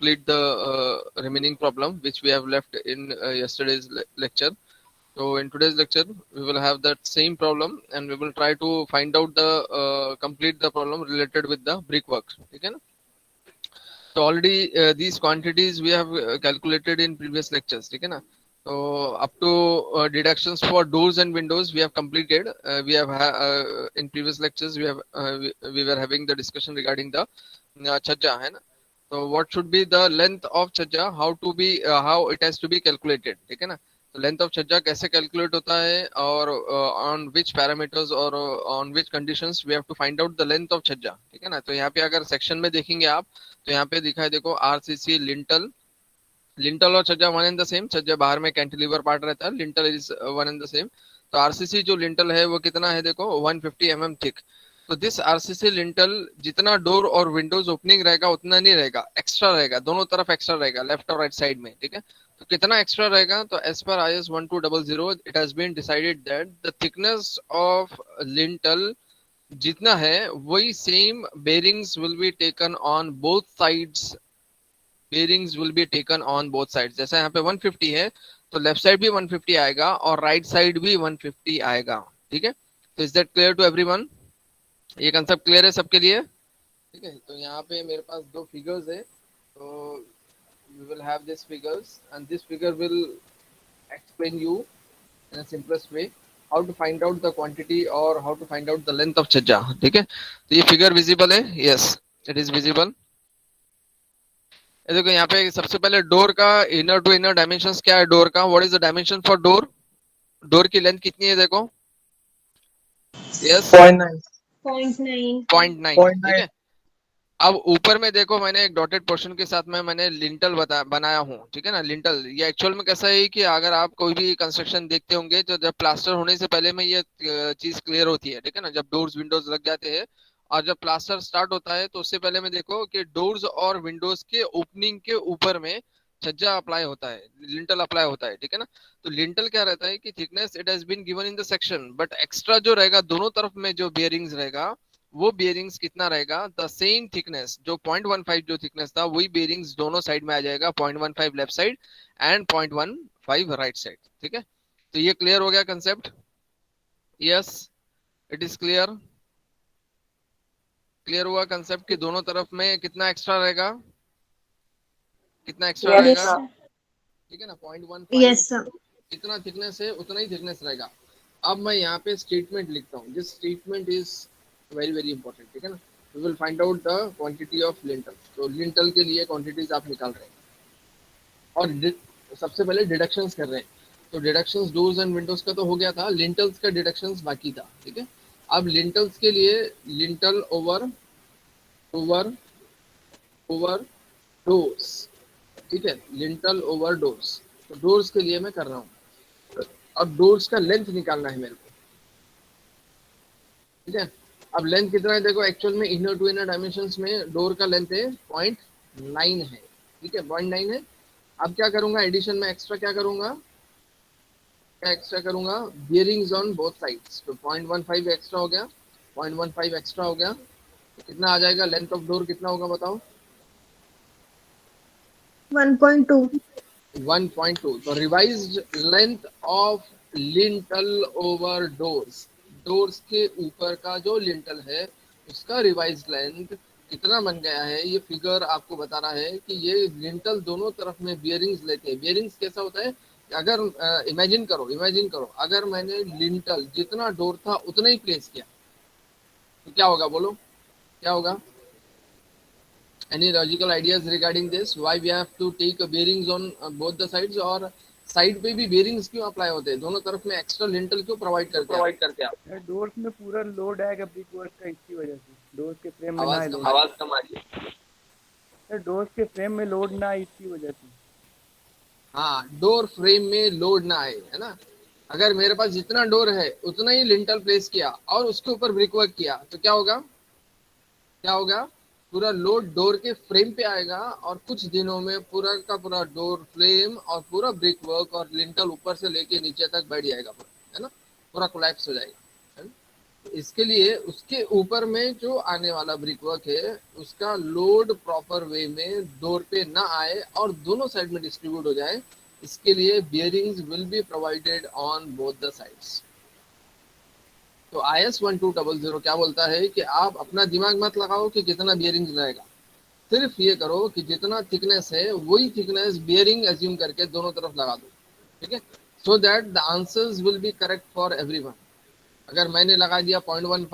complete the remaining problem which we have left in yesterday's lecture. So in today's lecture, we will have that same problem and we will try to find out the complete the problem related with the brickwork. Okay? So already these quantities we have calculated in previous lectures. Okay? So up to deductions for doors and windows we have completed. We have in previous lectures we were having the discussion regarding the chajja. है ना? So what should be the length of chajja? How it has to be calculated? ठीक है ना? तो length of छज्जा कैसे calculate होता है और ऑन विच पैरामीटर्स और on which conditions we have to find out the length of chhajja. ठीक है ना? तो यहाँ पे अगर सेक्शन में देखेंगे आप तो यहाँ पे दिखा है देखो आरसीसी लिंटल. लिंटल और छज्जा वन एंड द सेम. छज्जा बाहर में कैंटिलीवर पार्ट रहता है, lintel is one and the same. तो आरसीसी जो लिंटल है वो कितना है देखो 150 mm थिक. तो दिस आरसीसी लिंटल जितना डोर और विंडोज ओपनिंग रहेगा उतना नहीं रहेगा, एक्स्ट्रा रहेगा, दोनों तरफ एक्स्ट्रा रहेगा, लेफ्ट और राइट साइड में. ठीक है? तो कितना एक्स्ट्रा रहेगा? तो as per IS 1200 it has been decided that the thickness of lintel जितना है वही same bearings will be taken on both sides. Bearings will be taken on both sides. जैसे यहाँ पे 150 है तो लेफ्ट साइड भी 150 आएगा और राइट साइड भी 150 आएगा. ठीक है? तो is that clear to everyone? ये कंसेप्ट क्लियर है सबके लिए? ठीक है? तो यहाँ पे मेरे पास दो फिगर्स है. तो we will have these figures and this figure will explain you in a simplest way how to find out the quantity or how to find out the length of छज्जा. ठीक है? तो ये फिगर विजिबल है? Yes, it is visible. देखो यहाँ पे सबसे पहले डोर का इनर टू इनर डायमेंशंस क्या है डोर का. What is the dimension for door? Door की लेंथ कितनी है देखो. यस, 0.9. 0.9. ठीक है? अब ऊपर में देखो मैंने एक डॉटेड पोर्शन के साथ में मैंने लिंटल बनाया हूँ. ठीक है ना? लिंटल ये एक्चुअल में कैसा है कि अगर आप कोई भी कंस्ट्रक्शन देखते होंगे तो जब प्लास्टर होने से पहले में ये चीज क्लियर होती है. ठीक है ना? जब डोर्स विंडोज लग जाते हैं और जब प्लास्टर स्टार्ट होता है तो उससे पहले में देखो कि डोर्स और विंडोज के ओपनिंग के ऊपर में छज्जा अप्लाई होता है, लिंटल अप्लाई होता है. ठीक है ना? तो लिंटल क्या रहता है कि thickness it has been given in the section, but extra जो रहेगा दोनों तरफ में जो बियरिंग्स रहेगा वो बियरिंग्स कितना रहेगा? द सेम थिकनेस जो 0.15 जो थिकनेस था वही बियरिंग्स दोनों साइड में आ जाएगा. 0.15 left side and 0.15 right side. ठीक है? तो ये क्लियर हो गया concept? Yes, it is clear. Clear हुआ कंसेप्ट कि दोनों तरफ में कितना एक्स्ट्रा रहेगा? कितना एक्स्ट्रा Yes, रहेगा? sir. ठीक है ना? 0.15 Yes, sir. जितना थिकनेस है उतना ही थिकनेस रहेगा. अब मैं यहाँ पे स्टेटमेंट लिखता हूँ. This statement is very very important. ठीक है ना? We will find out the quantity of lintel. तो लिंटल के लिए क्वांटिटीज आप निकाल रहे हैं और सबसे पहले डिडक्शंस कर रहे हैं. तो डिडक्शंस डोर्स एंड विंडोज का तो हो गया था, लिंटल्स का डिडक्शंस बाकी था. ठीक है? अब लिंटल्स के लिए lintel over over over doors. ठीक है? Lintel over doors. तो डोर्स के लिए मैं कर रहा हूँ. अब डोर्स का लेंथ निकालना है मेरे को. ठीक है? अब लेंथ कितना है देखो. एक्चुअल में इनर टू इनर डायमेंशंस में डोर का लेंथ है 0.9 है. ठीक है? 0.9 है. अब क्या करूंगा एडिशन में एक्स्ट्रा क्या करूंगा? क्या एक्स्ट्रा करूंगा? Bearings on both sides. तो 0.15 एक्स्ट्रा हो गया. 0.15 एक्स्ट्रा हो गया. तो कितना आ जाएगा? लेंथ ऑफ डोर कितना होगा बताओ? 1.2. 1.2. तो revised length of lintel over doors. Doors के ऊपर का जो लिंटल है उसका रिवाइज्ड लेंथ कितना बन गया है? ये फिगर आपको बता रहा है कि ये लिंटल दोनों तरफ में बियरिंग्स लेते हैं. बियरिंग्स कैसा होता है? अगर इमेजिन करो अगर मैंने लिंटल जितना डोर था उतना ही प्लेस किया तो क्या होगा? बोलो क्या होगा? Any logical ideas regarding this? Why we have to take bearings on both the sides? और साइड पे भी bearings क्यों अप्लाई होते हैं? दोनों तरफ में एक्स्ट्रा लिंटल क्यों प्रोवाइड करते हैं आप? डोर्स में पूरा लोड आएगा ब्रिक वर्क का, इसकी वजह से डोर्स के फ्रेम में आवाज कम आ रही है. डोर्स के फ्रेम में लोड ना आए इसकी वजह से. हाँ, डोर फ्रेम में लोड ना आए, है ना? अगर मेरे पास जितना डोर है उतना ही लिंटल प्लेस किया और उसके ऊपर ब्रिक वर्क किया तो क्या होगा? क्या होगा? पूरा लोड डोर के फ्रेम पे आएगा और कुछ दिनों में पूरा का पूरा डोर फ्रेम और पूरा ब्रिक वर्क और लिंटल ऊपर से लेके नीचे तक बैठ जाएगा पूरा, है ना? पूरा कोलैप्स हो जाएगा, है ना? इसके लिए उसके ऊपर में जो आने वाला ब्रिक वर्क है उसका लोड प्रॉपर वे में डोर पे ना आए और दोनों साइड में डिस्ट्रीब्यूट हो जाए, इसके लिए bearings will be provided on both the sides. तो IS 1200 क्या बोलता है कि आप अपना दिमाग मत लगाओ कि कितना बियरिंग रहेगा, सिर्फ ये करो कि जितना थिकनेस है वही थिकनेस बियरिंग एज्यूम करके दोनों तरफ लगा दो, ठीक है, so that the answers will be correct for everyone. अगर मैंने लगा दिया 0.15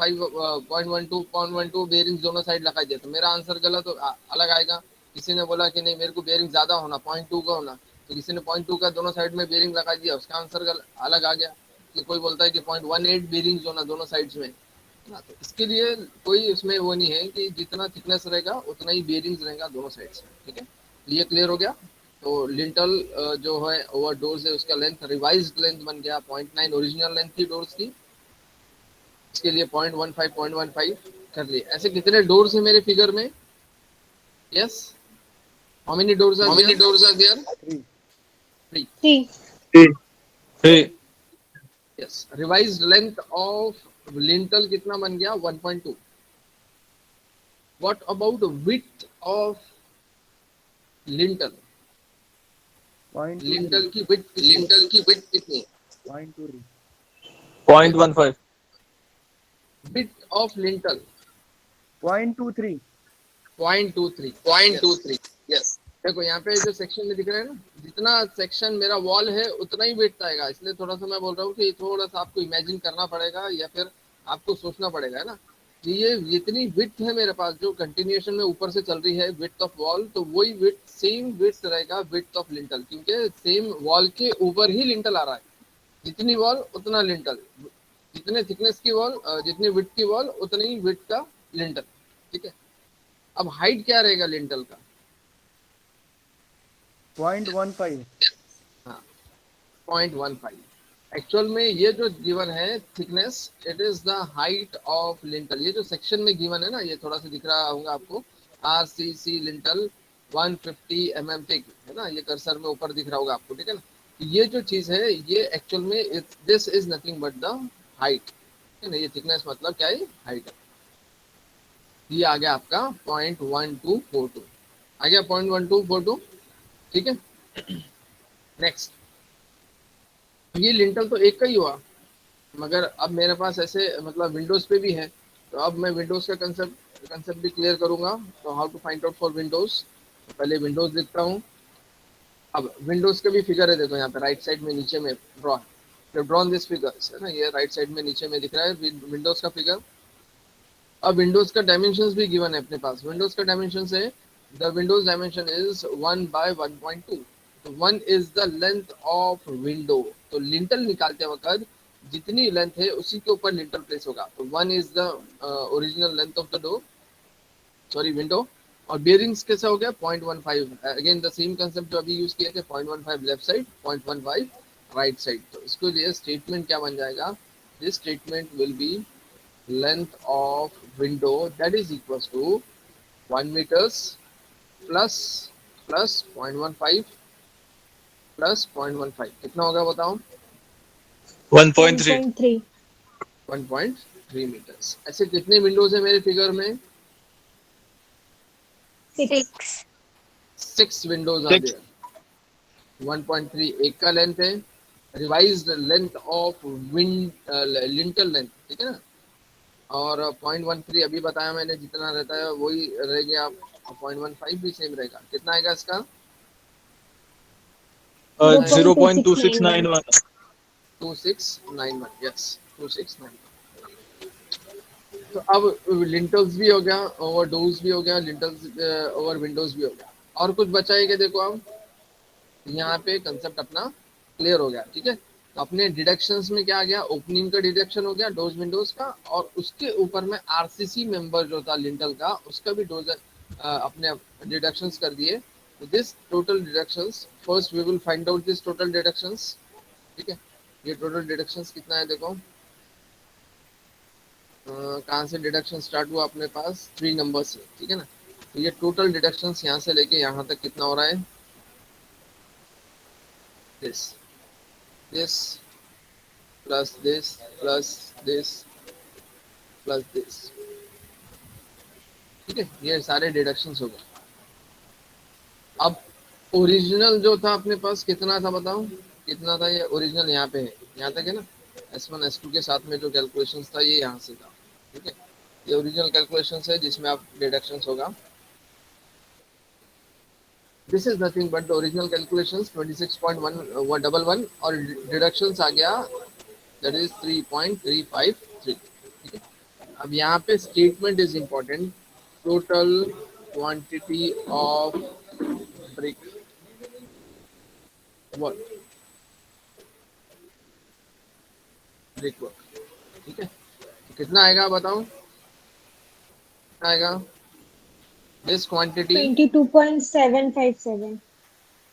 0.12 0.12 बेयरिंग दोनों साइड लगा दिया तो मेरा आंसर गलत अलग आएगा। किसी ने बोला कि नहीं मेरे को बेयरिंग ज्यादा होना 0.2 का होना, तो किसी ने 0.2 का दोनों साइड में बेयरिंग लगा दिया, उसका आंसर अलग आ गया। कि कोई बोलता है कि 0.18 बेयरिंग होना दोनों साइड्स में ना, तो इसके लिए कोई उसमें वो नहीं है कि जितना थिकनेस रहेगा उतना ही बेयरिंग्स रहेगा दोनों साइड्स में, ठीक है। तो ये क्लियर हो गया। तो लिंटल जो है ओवर डोर्स है उसका लेंथ रिवाइज्ड लेंथ बन गया 0.9, ओरिजिनल लेंथ थी डोर्स की, इसके लिए 0.15 कर लिए। ऐसे कितने डोर्स है मेरे फिगर में? Yes, how many doors are there? 3. 3। 3. Hey, yes, revised length of lintel कितना बन गया? 1.2। What about width of lintel? 0.23. Lintel की विड्थ कितनी है? 0.23. 0.15. Width of lintel 0.23. 0.23। यस, देखो यहाँ पे जो सेक्शन में दिख रहा है ना, जितना सेक्शन मेरा वॉल है उतना ही विड्थ आएगा, इसलिए थोड़ा सा मैं बोल रहा हूँ कि थोड़ा सा आपको इमेजिन करना पड़ेगा या फिर आपको सोचना पड़ेगा, है ना, कि ये जितनी विड्थ है मेरे पास जो कंटिन्यूएशन में ऊपर से चल रही है विड्थ ऑफ वॉल, तो वही विड्थ सेम विड्थ रहेगा विड्थ ऑफ लिंटल, क्योंकि सेम वॉल के ऊपर ही लिंटल आ रहा है। जितनी वॉल उतना लिंटल, जितने थिकनेस की वॉल जितनी विड्थ की वॉल उतनी ही विड्थ का लिंटल, ठीक है। अब हाइट क्या रहेगा लिंटल का? 0.15. हाँ, 0.15। एक्चुअल में ये जो गिवन है thickness, it is the height of lintel. ये जो सेक्शन में गिवन है ना, ये थोड़ा सा दिख रहा होगा आपको, RCC लिंटल 150 mm थिक, है ना, ये कर्सर में ऊपर दिख रहा होगा आपको, ठीक है ना। ये जो चीज है ये एक्चुअल में this is nothing but the height, है ना, ये थिकनेस मतलब क्या है? हाइट है। ये आ गया आपका 0.1242, आ गया 0.1242, ठीक है। नेक्स्ट, ये लिंटल तो एक का ही हुआ, मगर अब मेरे पास ऐसे मतलब विंडोज पे भी है, तो अब मैं विंडोज का कंसेप्ट भी क्लियर करूंगा। तो how to find out for windows, पहले विंडोज लिखता हूँ। अब विंडोज का भी फिगर है, देखो यहाँ पे राइट साइड में नीचे में ड्रॉ, ड्रॉन दिस फिगर है ना, ये राइट साइड में नीचे में दिख रहा है विंडोज का फिगर। अब विंडोज का डायमेंशंस भी गिवन है अपने पास। विंडोज का डायमेंशन है, द विंडोज डायमेंशन इज 1/1.2, तो 1 is the length of window. तो लिंटल निकालते वक्त जितनी लेंथ है उसी के ऊपर लिंटल प्लेस होगा, तो 1 is the original length of the door, sorry window. और बियरिंग्स कैसा हो गया? 0.15, अगेन द सेम कंसेप्ट जो अभी यूज किए थे, 0.15 लेफ्ट साइड 0.15 राइट साइड। तो इसके लिए स्टेटमेंट क्या बन जाएगा? This statement will be length of window that is equals to 1 meters plus 0.15 plus 0.15 कितना होगा बताओ? 1.3. 1.3. 1.3 meters। ऐसे कितने विंडोज है मेरे फिगर में? 6. 6 विंडोज आ Six. गया। 1.3 एक का लेंथ है, revised length of lintel length, ठीक है ना। और 0.13 अभी बताया मैंने जितना रहता है वही रह गया। 0.15 भी सेम रहेगा, कितना आएगा इसका? 0.2691. 2691, यस 2691। तो अब लिंटल्स भी हो गया, ओवर डोर्स भी हो गया, लिंटल्स ओवर विंडोज भी हो गया। और कुछ बचा है क्या? देखो अब यहाँ पे कंसेप्ट अपना क्लियर हो गया, ठीक है। तो अपने डिडक्शंस में क्या आ गया? ओपनिंग का डिडक्शन हो गया डोर्स विंडोज का, और उसके ऊपर में आरसीसी मेंबर जो था लिंटल का उसका भी डोज अपने डिडक्शंस कर दिए। तो this total deductions, first we will find out this total deductions, ठीक है। ये टोटल डिडक्शंस कितना है देखो, कहाँ से डिडक्शन स्टार्ट हुआ अपने पास? 3 नंबर से, ठीक है ना। तो ये टोटल डिडक्शंस यहाँ से लेके यहाँ तक कितना हो रहा है? this plus this plus this plus this, ठीक है, ये सारे डिडक्शंस हो गए। अब ओरिजिनल जो था अपने पास कितना था बताओ, कितना था? ये ओरिजिनल यहाँ पे है, यहाँ तक है ना। S1 S2 के साथ में जो कैलकुलेशंस था ये यहाँ से था, ठीक है। ये ओरिजिनल कैलकुलेशंस है जिसमें आप डिडक्शंस होगा। This is nothing but the original calculations 26.111 और डिडक्शंस आ गया दैट इज 3.353, ठीक है। अब यहाँ पे statement is important, total quantity of brick work, brick work, ठीक है। तो कितना आएगा बताओ, कितना आएगा? This quantity 22.757.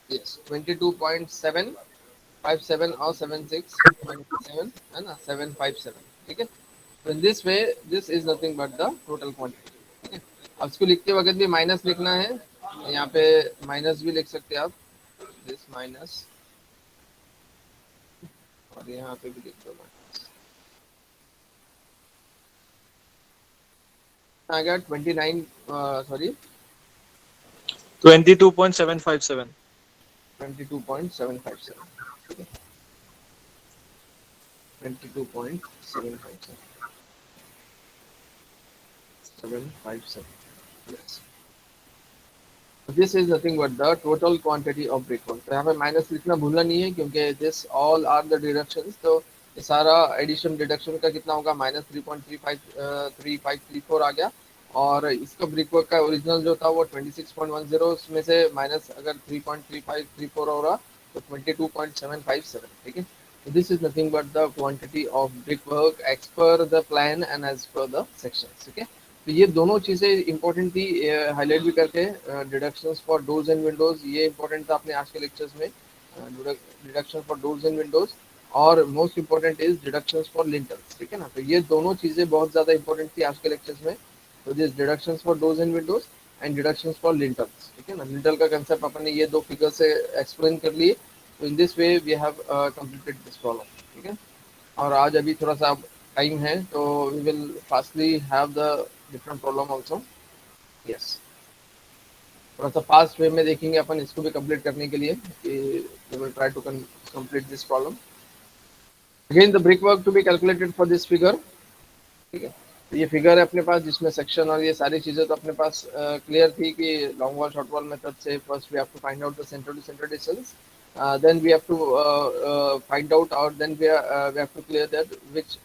यस 22.757 और 76.7 है ना, 757, ठीक है। तो in this way this is nothing but the total quantity, ठीक है। अब इसको लिखते वक्त भी माइनस लिखना है, यहाँ पे माइनस भी लिख सकते हैं आप, दिस माइनस, और यहाँ पे भी लिख दो माइनस। आ गया 29 सॉरी 22.757. 22.757, ठीक है, 22.757, yes. This is nothing but the total quantity of brickwork. तो यहाँ पे माइनस लिखना भूलना नहीं है क्योंकि this all are the deductions, तो ये सारा एडिशन डिडक्शन का कितना होगा, माइनस 3.3534 आ गया। और इसका ब्रिकवर्क का ओरिजिनल जो था वो 26.10, उसमें से माइनस अगर 3.3534 हो रहा तो 22.757, ठीक है। This is nothing but the quantity of brickwork as per the plan and as per the sections, ठीक है। तो ये दोनों चीज़ें इंपॉर्टेंट थी, हाईलाइट भी करके, deductions for doors and windows, ये इंपॉर्टेंट था अपने आज के लेक्चर्स में, deduction for doors and windows, और most important is deductions for lintels, ठीक है ना। तो ये दोनों चीज़ें बहुत ज़्यादा इंपॉर्टेंट थी आज के लेक्चर्स में। तो this deductions for doors and Windows and deductions for lintels, ठीक है ना। लिंटल का कंसेप्ट अपन ने ये दो फिगर से एक्सप्लेन कर लिए। तो in this way we have completed this problem, ठीक है। और आज अभी थोड़ा सा टाइम है तो we will fastly have the different problem also, yes. थोड़ा सा फास्ट वे में देखेंगे अपन इसको भी कंप्लीट करने के लिए, कि we will try to complete this problem. Again the brick work to be calculated for this figure, ठीक है। तो ये फिगर है अपने पास जिसमें सेक्शन और ये सारी चीज़ें तो अपने पास क्लियर थी कि long wall short wall method से first we have to find out the centre to centre distance, then we have to find out, or then we have to clear that which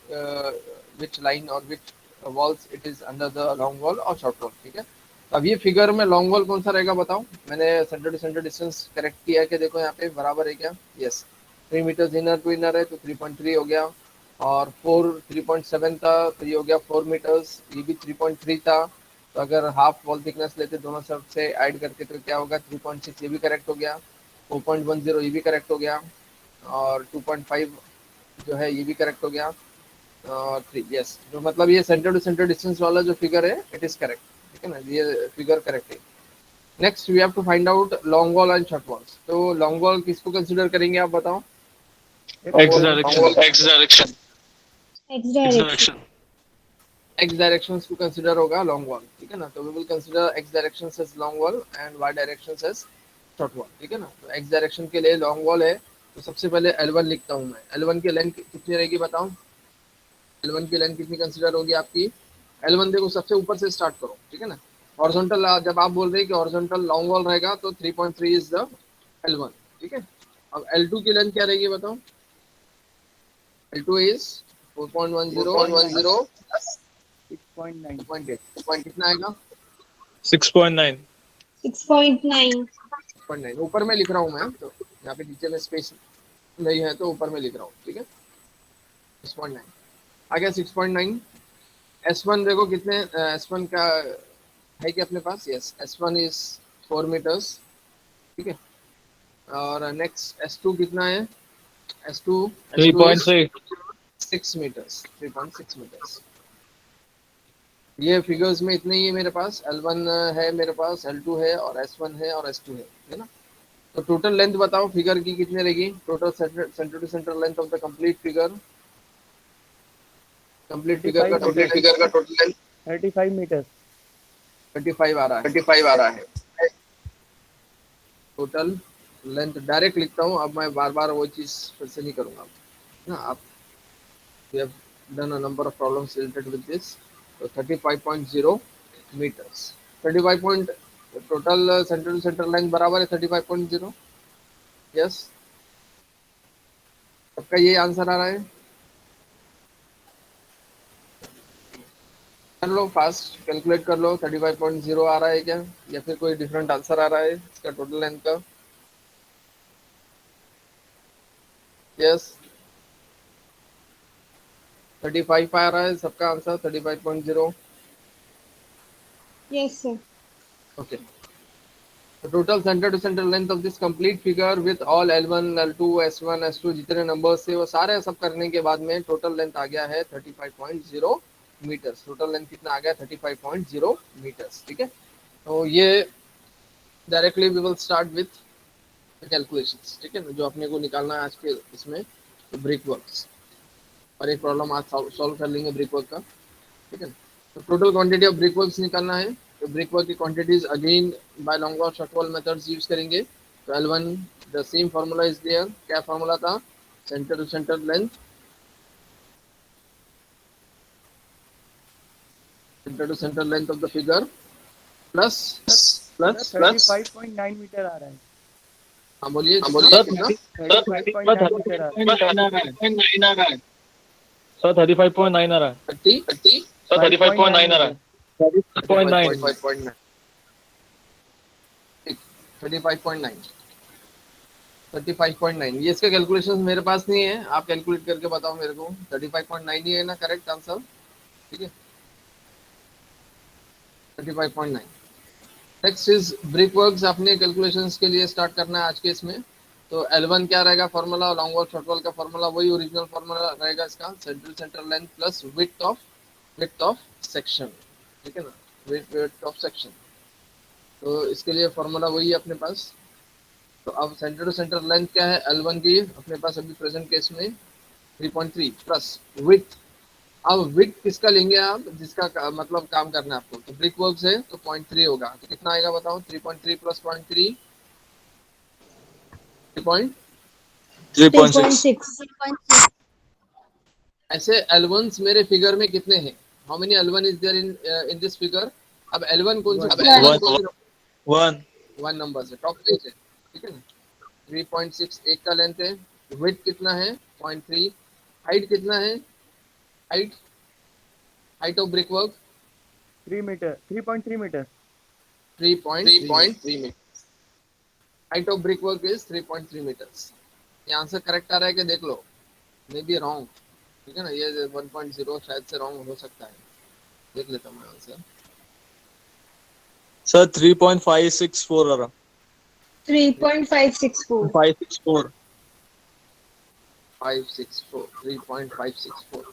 line or which walls it is under the long wall or short wall, ठीक है। अब ये figure में long wall कौन सा रहेगा बताओ, मैंने centre to centre distance correct किया है कि देखो यहाँ पे बराबर है क्या, yes 3 metres inner to inner है तो 3.3 हो गया, और 3.7 था तो ये हो गया 4 मीटर्स, ये भी 3.3 था, तो अगर हाफ वॉल थिकनेस लेते दोनों सब से ऐड करके तो क्या होगा 3.6, ये भी करेक्ट हो गया, 4.10 ये भी करेक्ट हो गया, और 2.5 जो है ये भी करेक्ट हो गया, और 3 यस, तो मतलब ये सेंटर टू सेंटर डिस्टेंस वाला जो फिगर है इट इज करेक्ट, ठीक है ना, ये फिगर करेक्ट है। Next we have to find out long wall and short walls. तो लॉन्ग वॉल किसको कंसीडर करेंगे आप बताओ? X direction. X direction. X X direction. direction. X directions को कंसीडर होगा लॉन्ग वॉल, ठीक है ना। तो we will consider X directions as long wall and Y directions as short wall, ठीक है ना। तो एक्स डायरेक्शन के लिए लॉन्ग वॉल है तो सबसे पहले L1 लिखता हूँ मैं। L1 की लेंथ कितनी रहेगी बताओ, L1 की लेंथ कितनी कंसीडर होगी आपकी? L1 देखो सबसे ऊपर से स्टार्ट करो, ठीक है ना। हॉरिजॉन्टल जब आप बोल रहे हैं कि हॉरिजॉन्टल लॉन्ग वॉल रहेगा तो 3.3 इज द L1, ठीक है। अब L2 की लेंथ क्या रहेगी बताओ? L2 is 4.10 6.9. 2.8, कितना आएगा? 6.9. 6.9. 6.9 ऊपर में लिख रहा हूँ मैं, तो यहाँ पे नीचे में स्पेस नहीं है तो ऊपर में लिख रहा हूँ, ठीक है। 6.9 आ गया, 6.9। S1 देखो कितने, S1 का है कि अपने पास, यस S1 इज 4 मीटर्स, ठीक है। और नेक्स्ट S2 कितना है? S2 3.6. 6 metres, 3.6 metres. ये फिगर्स में इतने ही है मेरे पास, L1 है मेरे पास, L2 है और S1 है और S2 है ना। तो टोटल लेंथ बताओ फिगर की कितनी रहेगी, total centre to centre length of the complete figure? Complete figure का टोटल लेंथ 35 मीटर 35 आ रहा है टोटल लेंथ डायरेक्ट लिखता हूँ। अब मैं बार बार वो चीज फिर से नहीं करूंगा ना। आप we have done a number of problems related with this. So 35.0 meters 35 point total centre to centre line बराबर है 35.0। यस, सबका ये आंसर आ रहा है। कर लो फास्ट, कैलकुलेट कर लो 35.0 आ रहा है क्या, या फिर कोई डिफरेंट आंसर आ रहा है इसका टोटल लेंथ का। यस, 35 आ रहा है सबका answer 35.0। Yes, sir. Okay. The total center to center length of this complete figure with all L1, L2, S1, S2 जितने नंबर्स थे वो सारे सब करने के बाद में टोटल लेंथ आ गया है 35.0 मीटर्स। टोटल लेंथ कितना आ गया 35.0 मीटर्स। ठीक है, तो ये directly we will start with calculations. ठीक है ना, जो अपने को निकालना है आज के इसमें ब्रिक वर्क्स, और एक प्रॉब्लम आज सॉल्व कर लेंगे ब्रिक वर्क का। ठीक है, तो total quantity of brick works निकालना है। तो ब्रिक वर्क की क्वांटिटीज अगेन बाय लॉन्ग और शॉर्ट वॉल मेथड्स यूज करेंगे। तो L1 the same formula is there. क्या फार्मूला था, centre to centre length, centre to centre length of the figure plus 35.9 metre आ रहा है। हाँ बोलिए सर कितना? 35.9 मीटर आ रहा है। सर 35.9 आ रहा है। 30 सर 35.9 आ रहा है। 35.9 35.9 35.9 35.9 ये इसका कैलकुलेशन मेरे पास नहीं है, आप कैलकुलेट करके बताओ मेरे को। 35.9 ही है ना करेक्ट आंसर। ठीक है, 35.9। Next is brick works. अपने कैलकुलेशंस के लिए स्टार्ट करना है आज के इसमें। तो L1 क्या रहेगा formula, long wall short wall का फॉर्मूला वही ओरिजिनल फॉर्मूला रहेगा इसका, centre length plus width of section. ठीक है ना, विड्थ ऑफ सेक्शन। तो इसके लिए फॉर्मूला वही है अपने पास। तो अब सेंटर टू सेंटर लेंथ क्या है L1 की अपने पास अभी प्रेजेंट केस में 3.3 प्लस विड्थ। अब विड्थ किसका लेंगे आप, जिसका मतलब काम करना है आपको। तो ब्रिक वर्क्स है तो 0.3 होगा, तो कितना आएगा बताओ। 3.3 प्लस 0.3 3.6 3.6. ऐसे L1s मेरे फिगर में कितने हैं, how many L1 is there in this figure. अब L1 कौन सी, One. 1 वन नंबर से टॉप पेज है। ठीक है ना, 3.6 एक का लेंथ है, विड्थ कितना है 0.3, हाइट कितना है, height of brick work 3 metre 3.3 metre 3.3 metre. Height of brick work is 3.3 metres. ये आंसर करेक्ट आ रहा है कि देख लो, मे बी रॉन्ग। ठीक है ना, ये 1.0 शायद से रॉन्ग हो सकता है, देख लेता हूँ मैं आंसर। सर 3.564 आ रहा 3.564. 564 564 3.564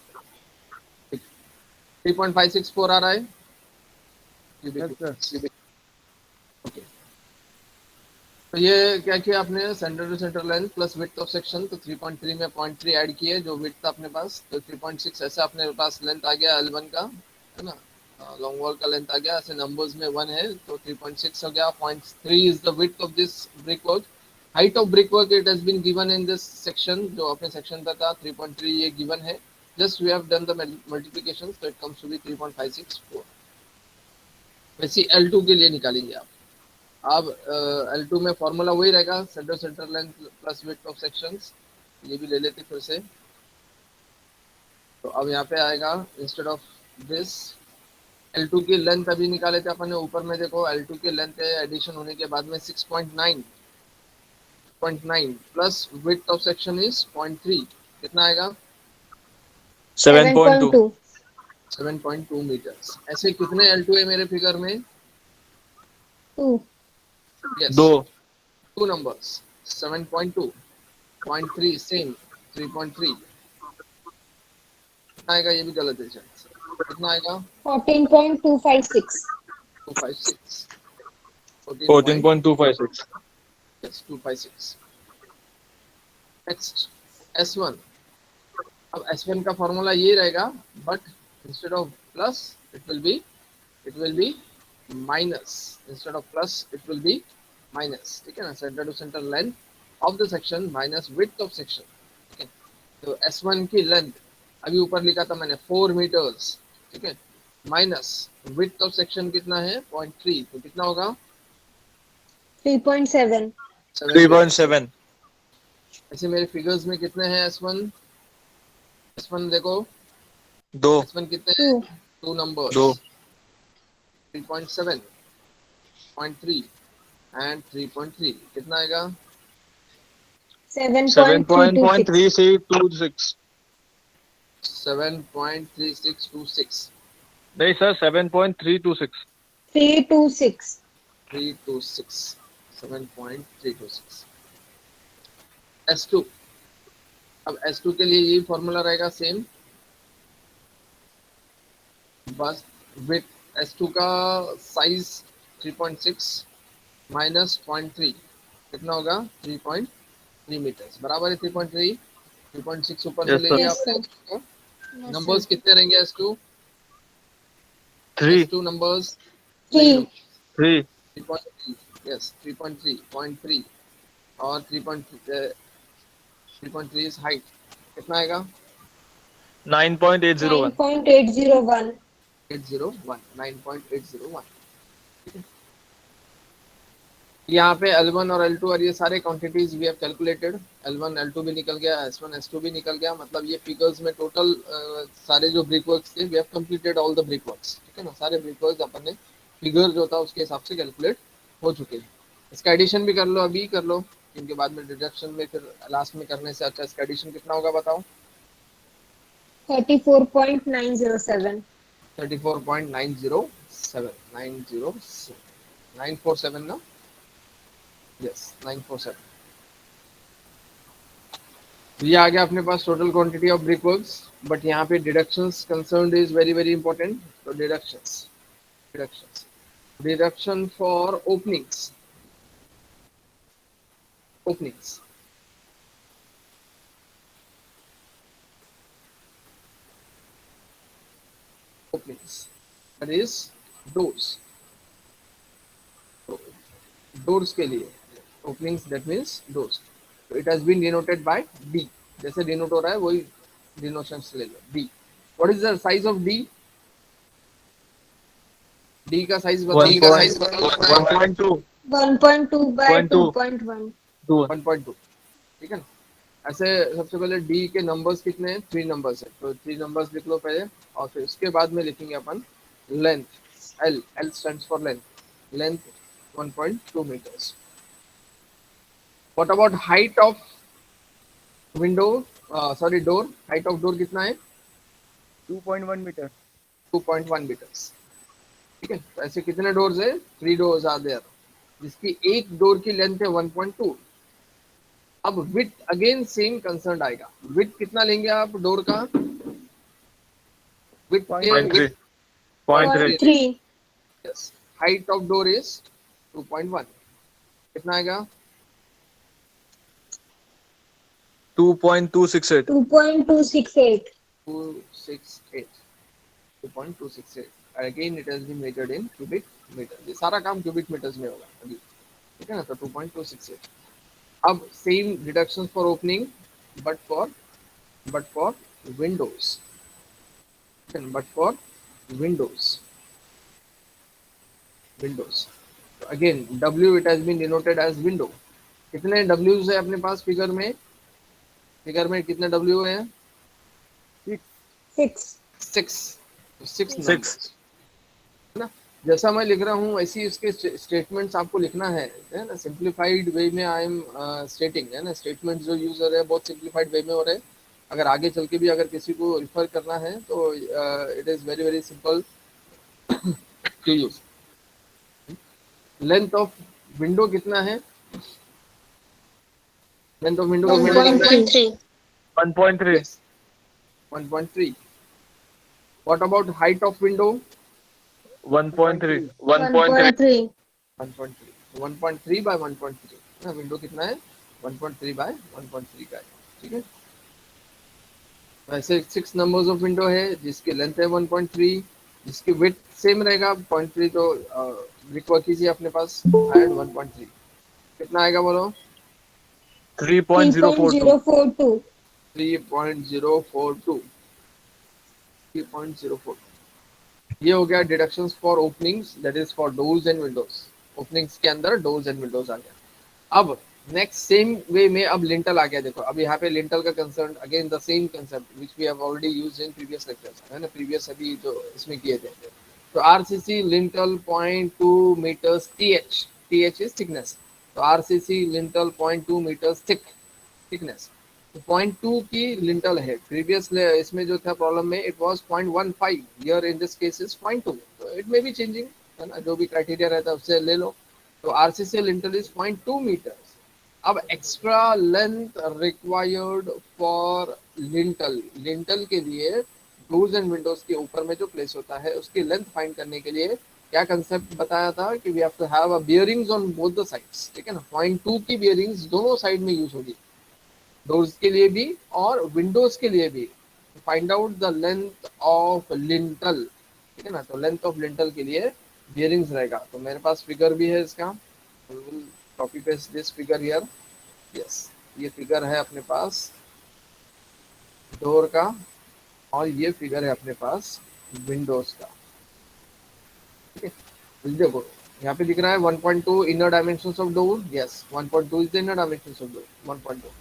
3.564 आ रहा है। Yes sir. ओके, तो ये क्या किया आपने, centre to centre length plus width of section. तो 3.3 में 0.3 ऐड किए जो विड्थ था अपने पास, तो 3.6 ऐसे अपने पास लेंथ आ गया L1 का, है ना। लॉन्ग वॉल का लेंथ आ गया, ऐसे नंबर्स में 1 है तो 3.6 हो गया। 0.3 is the width of this brick work. Height of brick work it has been given in this section, जो अपने सेक्शन का था 3.3 ये गिवन है। Just we have done the multiplication, तो इट कम्स टू बी 3.564। वैसे L2 के लिए निकालेंगे आप। अब L2 में फॉर्मूला वही रहेगा, centre length plus width of sections. ये भी ले लेते फिर से। तो अब यहाँ पे आएगा इंस्टेड ऑफ दिस L2 की लेंथ अभी निकाले थे अपन ने। ऊपर में देखो L2 की लेंथ है, एडिशन होने के बाद में 6.9 plus width of section is 0.3, कितना आएगा 7.2 7.2 मीटर्स। ऐसे कितने L2 है मेरे फिगर में, 2. यस 2 2 numbers 7.2 0.3 सेम 3.3 कितना आएगा, ये भी गलत है शायद से। कितना आएगा 14.256. 256 14.256 yes 256। नेक्स्ट S1, अब S1 का फॉर्मूला ये रहेगा, but instead of plus it will be minus, instead of plus it will be minus, ठीक है ना। Centre to centre length of the section minus width of section, ठीक है। तो S1 की लेंथ अभी ऊपर लिखा था मैंने 4 मीटर्स, ठीक है, माइनस विड्थ ऑफ सेक्शन कितना है 0.3, तो कितना होगा 3.7. 3.7. ऐसे मेरे फिगर्स में कितने हैं S1 देखो, 2. S1 कितने 2. हैं, 2 नंबर्स, 2. 3.7, 0.3 एंड 3.3, कितना आएगा 7.326. 7.3626. 7.3626, नहीं सर, 7.326. 326. 326, 7.326। S2, अब S2 के लिए ये फॉर्मूला रहेगा सेम, बस विथ S2 का साइज 3.6 माइनस 0.3 कितना होगा 3.3 मीटर्स, बराबर है 3.3, 3.6 ऊपर से Yes, ले sir. लिया Yes, आपने sir. S2 को। Yes, numbers sir. कितने रहेंगे S2, 3. S2 numbers 3. 3. 3.3, यस 3.3, 0.3 और 3.3 इज हाइट, कितना आएगा 9.801. 9.801. 801, 9.801। यहाँ पे L1 और L2 और ये सारे quantities we have calculated, L1 L2 भी निकल गया, S1 S2 भी निकल गया, मतलब ये फिगर्स में टोटल सारे जो ब्रिक वर्क्स थे we have completed all the brick works, ठीक है ना। सारे ब्रिक वर्क्स अपन ने फिगर जो था उसके हिसाब से कैलकुलेट हो चुके हैं। इसका एडिशन भी कर लो, अभी कर लो, क्योंकि बाद में डिडक्शन में फिर लास्ट में करने से अच्छा इसका एडिशन कितना होगा बताओ 34.907. 34.907, 947 ना, यस 947। ये आ गया अपने पास total quantity of brick works, but यहाँ पे deductions concerned is very very important. तो deduction for openings, that is doors के लिए ओपनिंग्स, दैट मीन्स डोर्स। तो it has been denoted by D, जैसे डिनोट हो रहा है वही डिनोशंस ले लो D. What is the size of D, D का साइज बताओ, 1.2. 1.2 by 2.2. 2.1. 1.2, ठीक है ना। ऐसे सबसे पहले डी के नंबर्स कितने हैं, 3 नंबर्स है, तो 3 नंबर्स लिख लो पहले, और फिर उसके बाद में लिखेंगे अपन length, L stands for length 1.2 meters। What about height of window, sorry door, height of door कितना है 2.1 मीटर। 2.1 meters, ठीक है। तो ऐसे कितने डोर्स है, 3 डोर्स आर देयर, जिसकी एक डोर की लेंथ है 1.2। अब विड्थ अगेन सेम कंसर्न आएगा, विड्थ कितना लेंगे आप डोर का, width 0.3. 0.3. Yes, height of door is 2.1, कितना आएगा 2.268. 2.268. 2.268। Again it has been measured in cubic metre, ये सारा काम क्यूबिक मीटर्स में होगा अभी, ठीक है ना। तो 2.268। अब same deduction for opening, but for windows, windows. Again W it has been denoted as window. कितने W's है अपने पास फिगर में कितने W है 6. 6 6. नंबर्स, है ना। जैसा मैं लिख रहा हूँ वैसे ही उसके स्टेटमेंट्स आपको लिखना है ना, सिंप्लीफाइड वे में आई एम स्टेटिंग, है ना। स्टेटमेंट जो यूज हो रहे हैं बहुत सिंप्लीफाइड वे में हो रहे हैं, अगर आगे चल के भी अगर किसी को रिफर करना है तो it is very very simple to use. Length of window कितना है, length of window 1.3. 1.3. 1.3। What about height of window 1.3. 1.3. 1.3 by 1.3 ना, विंडो कितना है 1.3 by 1.3 का है, ठीक है। वैसे 6 नंबर्स ऑफ विंडो है जिसकी लेंथ है 1.3, जिसकी विड्थ सेम रहेगा 0.3, तो ब्रिक वर्क कीजिए अपने पास एंड 1.3 कितना आएगा बोलो? 3.042. 3.042. 3.042, 3.042। ये हो गया deductions for openings, that is for doors and Windows. Openings के अंदर डोर्स एंड विंडोज आ गया। अब नेक्स्ट सेम वे में अब लिंटल आ गया। देखो अब यहाँ पे लिंटल का concern again the same concept which we have already used in previous lectures, है ना, प्रीवियस अभी जो इसमें किए थे। तो RCC lintel 0.2 metres T H, T H is thickness, तो आरसीसी लिंटल 0.2 मीटर्स थिकनेस। तो 0.2 की लिंटल है, प्रीवियस इसमें जो था प्रॉब्लम में it was 0.15, here in this case is 0.2, तो इट मे बी चेंजिंग, है ना, जो भी क्राइटेरिया रहता है उससे ले लो। तो आरसीसी लिंटल इज 0.2 मीटर्स। अब extra length required for lintel, lintel के लिए डोर्स एंड विंडोज के ऊपर में जो प्लेस होता है उसकी लेंथ फाइंड करने के लिए क्या कंसेप्ट बताया था कि we have to have a bearings on both the sides, ठीक है ना। 0.2 की बियरिंग्स दोनों साइड में यूज होगी, डोर्स के लिए भी और विंडोज के लिए भी। Find out the length of lintel, ठीक है ना, तो लेंथ ऑफ लिंटल के लिए बियरिंग्स रहेगा। तो मेरे पास फिगर भी है इसका, copy paste this figure here. Yes, ये फिगर है अपने पास डोर का और ये फिगर है अपने पास विंडोज का, ठीक है। तो देखो यहाँ पे दिख रहा है 1.2 inner dimensions of door, yes 1.2 is the inner dimensions of door, 1.2,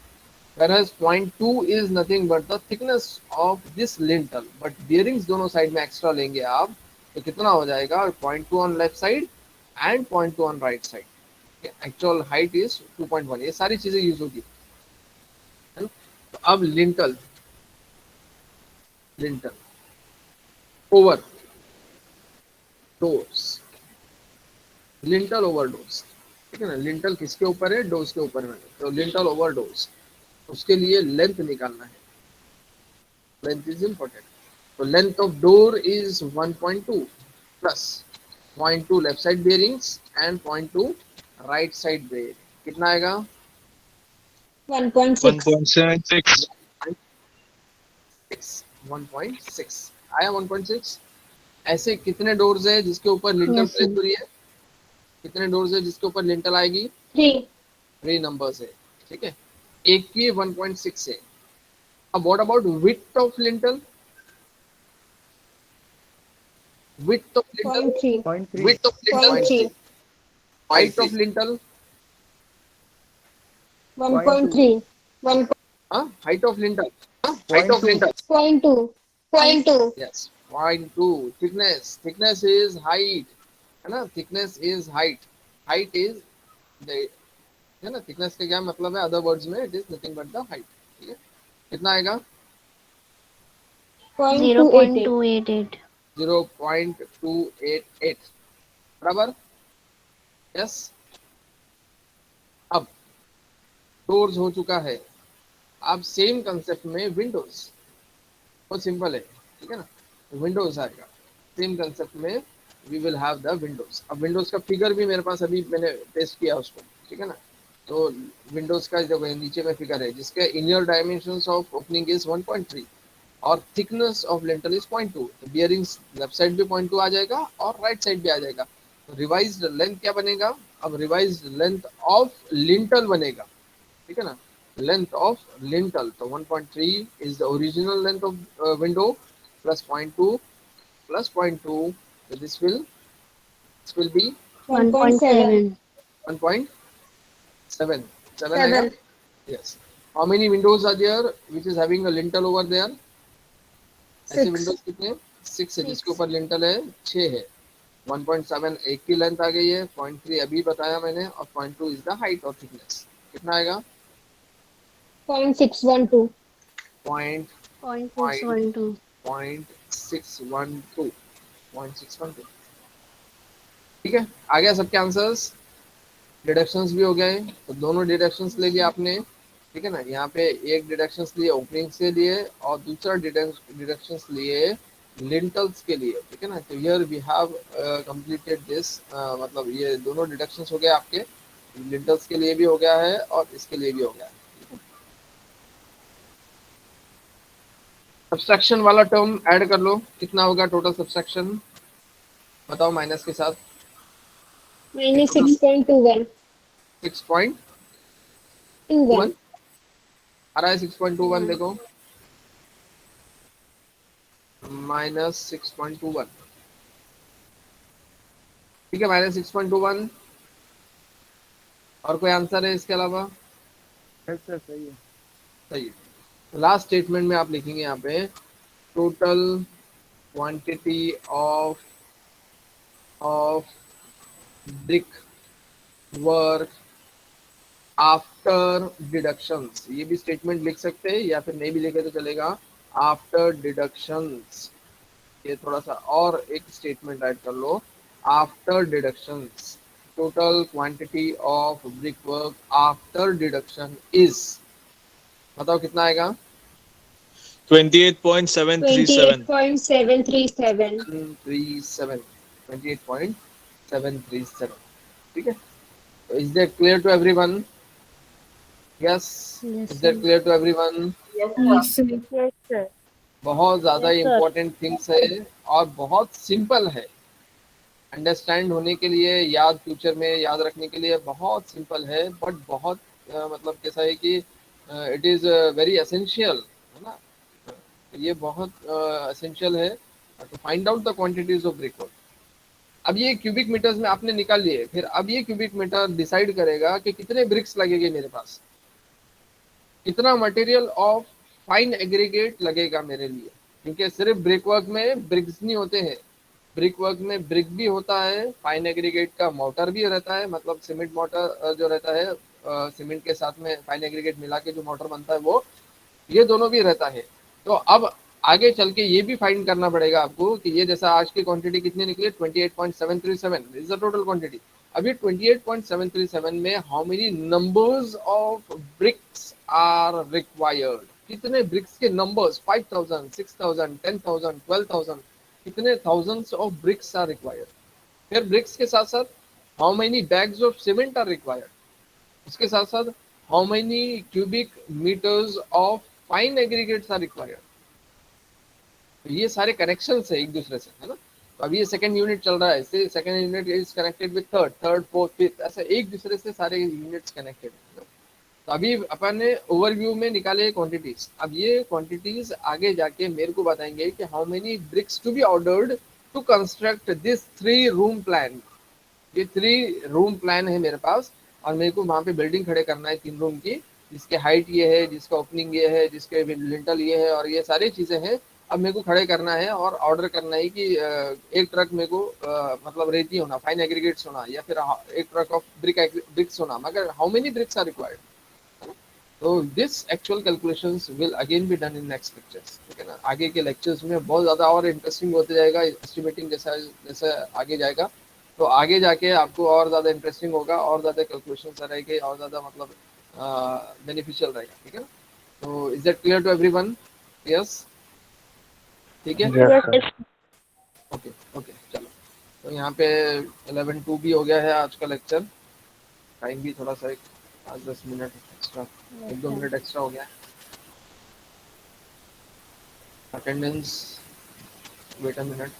whereas 0.2 is nothing but the thickness of this lintel, but bearings दोनों साइड में एक्स्ट्रा लेंगे आप, तो कितना हो जाएगा? 0.2 on left side and 0.2 on right side, actual height is 2.1। ये सारी चीजें यूज होगी, है ना? तो अब lintel, lintel over doors, lintel over doors, ठीक है ना। लिंटल किसके ऊपर है? डोर्स के ऊपर में, तो लिंटल ओवर डोर्स, उसके लिए लेंथ निकालना है, length is important. So length of door is 1.2 plus 0.2 left side bearings and 0.2 right side bearing, कितना आएगा? 1.6. 1.76. 1.6 आया, 1.6। ऐसे कितने डोर्स है जिसके ऊपर लिंटल Yes, प्लेस sir. हो रही है? कितने डोर्स है जिसके ऊपर लिंटल आएगी? 3. 3 नंबर्स है, ठीक है। एक की 1.6 है। अब what about width of lintel? Width of lintel, 0.3. 0.3. Width of lintel 0.3. Height of lintel, 0.2. 1.3. 1. Height of lintel, height of 0.2. Lintel, 0.2. 0.2. yes 0.2 thickness, thickness is height, है ना, thickness is height, height is the, है ना, thickness का क्या मतलब है? Other words में it is nothing but the height, ठीक है। कितना आएगा? 0.288. 0.288. 0.288 बराबर, यस। अब डोर्स हो चुका है, अब सेम कंसेप्ट में विंडोज, बहुत सिंपल है, ठीक है ना। विंडोज आएगा सेम कंसेप्ट में, we will have the windows. अब विंडोज का फिगर भी मेरे पास अभी मैंने टेस्ट किया उसको, ठीक है ना। तो विंडोज का जो नीचे में फिगर है जिसके inner dimensions of opening is 1.3 और थिकनेस ऑफ लिंटल इज 0.2, तो बियरिंग्स लेफ्ट साइड भी 0.2 आ जाएगा और राइट साइड भी आ जाएगा। तो रिवाइज्ड लेंथ क्या बनेगा? अब रिवाइज्ड लेंथ ऑफ लिंटल बनेगा, ठीक है ना, लेंथ ऑफ लिंटल। तो 1.3 is the original length of window plus 0.2 plus 0.2, so this will be 1.7. 1.7, 7 आएगा, 7. yes। How many windows are there which is having a lintel over there? ऐसे 6. Windows कितने? 6 है, जिसके 6. ऊपर लिंटल है 6 है। 1.7 एक की लेंथ आ गई है, 0.3 अभी बताया मैंने, और 0.2 इज द हाइट और थिकनेस। कितना आएगा? 0.612. पॉइंट 0.612. 0.612, 0.612, ठीक है। आ गया सबके आंसर्स? डिडक्शंस भी हो गए, तो दोनों डिडक्शंस ले लिए आपने, ठीक है ना। यहाँ पे एक डिडक्शंस लिए ओपनिंग से लिए और दूसरा डिडक्शंस लिए लिंटल्स के लिए, ठीक है ना। तो here we have completed this, मतलब ये दोनों डिडक्शंस हो गए आपके, लिंटल्स के लिए भी हो गया है और इसके लिए भी हो गया है। सब्सट्रैक्शन वाला टर्म ऐड कर लो, कितना होगा टोटल सब्सट्रैक्शन, बताओ माइनस के साथ। minus 6.21. 6.21 21. आ रहा है, 6.21 देखो, माइनस 6.21, ठीक है, माइनस 6.21। और कोई आंसर है इसके अलावा? यस सर सही है। सही है। लास्ट स्टेटमेंट में आप लिखेंगे यहाँ पे total quantity of brick work after deductions, ये भी स्टेटमेंट लिख सकते हैं या फिर नहीं भी लिखे तो चलेगा, आफ्टर डिडक्शंस। ये थोड़ा सा और एक स्टेटमेंट ऐड कर लो, after deductions total quantity of brick work after deduction is, बताओ कितना आएगा? 28.737. 28.737. 28.737, ठीक है। So is that clear to everyone? Yes. Yes, Is that sir. clear to everyone? Yes, sir. Yes, sir. बहुत ज़्यादा Yes, sir. इम्पोर्टेंट थिंग्स है और बहुत सिंपल है, अंडरस्टैंड होने के लिए, याद फ्यूचर में याद रखने के लिए बहुत सिंपल है, बट बहुत मतलब कैसा है कि इट इज़ वेरी एसेंशियल, है ना। ये बहुत एसेंशियल है to find out the quantities of brick work. अब ये क्यूबिक मीटर्स में आपने निकाल लिए, फिर अब ये क्यूबिक मीटर डिसाइड करेगा कि कितने ब्रिक्स लगेंगे मेरे पास, कितना मटेरियल ऑफ फाइन एग्रीगेट लगेगा मेरे लिए, क्योंकि सिर्फ ब्रिक वर्क में ब्रिक्स नहीं होते हैं, ब्रिक वर्क में ब्रिक भी होता है, फाइन एग्रीगेट का मोटर भी रहता है, मतलब सीमेंट मोटर जो रहता है, सीमेंट के साथ में फाइन एग्रीगेट मिला के जो मोटर बनता है वो, ये दोनों भी रहता है। तो अब आगे चल के ये भी फाइंड करना पड़ेगा आपको कि ये जैसा आज की क्वांटिटी कितनी निकली, 28.737 इज द टोटल क्वांटिटी। अभी 28.737 में how many numbers of bricks are required, कितने ब्रिक्स के नंबर्स, 5000, 6000, 10,000, 12,000, कितने thousands of bricks are required. फिर ब्रिक्स के साथ साथ how many bags of cement are required, उसके साथ साथ how many cubic metres of fine aggregates are required. तो ये सारे कनेक्शंस है एक दूसरे से, है ना। तो अभी ये सेकंड यूनिट चल रहा है, इससे second unit is connected with third, fourth, fifth, ऐसे एक दूसरे से सारे यूनिट्स कनेक्टेड है। तो अभी अपन ने ओवरव्यू में निकाले क्वांटिटीज, अब ये क्वांटिटीज आगे जाके मेरे को बताएंगे कि how many bricks to be ordered to construct this 3 room plan. ये 3 रूम प्लान है मेरे पास, और मेरे को वहाँ पे बिल्डिंग खड़े करना है 3 रूम की, जिसके हाइट ये है, जिसका ओपनिंग ये है, जिसके लिंटल ये है, और ये सारी चीज़ें हैं। अब मेरे को खड़े करना है और ऑर्डर करना है कि एक ट्रक मेरे को मतलब रेती होना, फाइन एग्रीगेट्स होना, या फिर एक ट्रक ऑफ ब्रिक्स होना, मगर how many bricks are required. तो this actual calculations will again be done in next lectures, ठीक है ना। आगे के लेक्चर्स में बहुत ज़्यादा और इंटरेस्टिंग होते जाएगा, एस्टिमेटिंग जैसा जैसा आगे जाएगा, तो आगे जाके आपको और ज़्यादा इंटरेस्टिंग होगा, और ज़्यादा कैलकुलेशन रहेंगे, और ज़्यादा मतलब बेनिफिशियल रहेगा, ठीक है ना। तो is that clear to everyone? Yes, ठीक है। Yes, ओके ओके, चलो। तो यहाँ पे 11:02 भी हो गया है आज का लेक्चर, टाइम भी थोड़ा सा 5-10 मिनट एक्स्ट्रा, 1-2 मिनट एक्स्ट्रा हो गया। Attendance, wait a minute.